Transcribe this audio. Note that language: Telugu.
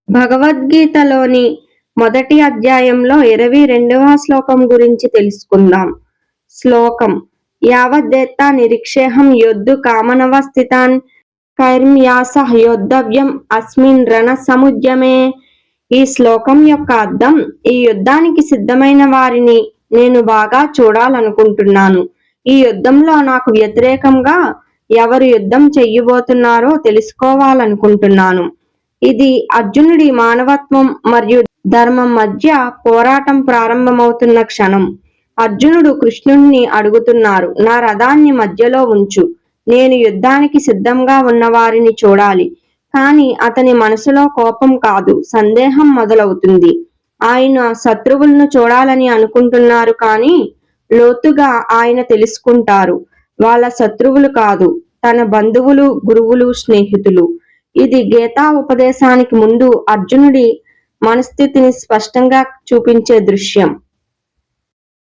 భగవద్గీతలోని మొదటి అధ్యాయంలో 22వ శ్లోకం గురించి తెలుసుకుందాం. శ్లోకం: యావదేత్తా నిరీక్షేహం యోద్ధు కామనవ స్థితాన్ కైర్మ్యాసః యోద్ధవ్యం అస్మిన్ రణ సముద్యమే. ఈ శ్లోకం యొక్క అర్థం: ఈ యుద్ధానికి సిద్ధమైన వారిని నేను బాగా చూడాలనుకుంటున్నాను. ఈ యుద్ధంలో నాకు వ్యతిరేకంగా ఎవరు యుద్ధం చెయ్యబోతున్నారో తెలుసుకోవాలనుకుంటున్నాను. ఇది అర్జునుడి మానవత్వం మరియు ధర్మం మధ్య పోరాటం ప్రారంభమవుతున్న క్షణం. అర్జునుడు కృష్ణుణ్ణి అడుగుతున్నారు, నా రథాన్ని మధ్యలో ఉంచు, నేను యుద్ధానికి సిద్ధంగా ఉన్న వారిని చూడాలి. కాని అతని మనసులో కోపం కాదు, సందేహం మొదలవుతుంది. ఆయన శత్రువులను చూడాలని అనుకుంటున్నారు, కానీ లోతుగా ఆయన తెలుసుకుంటారు, వాళ్ళ శత్రువులు కాదు, తన బంధువులు, గురువులు, స్నేహితులు. ఇది గీతా ఉపదేశానికి ముందు అర్జునుడి మనస్థితిని స్పష్టంగా చూపించే దృశ్యం.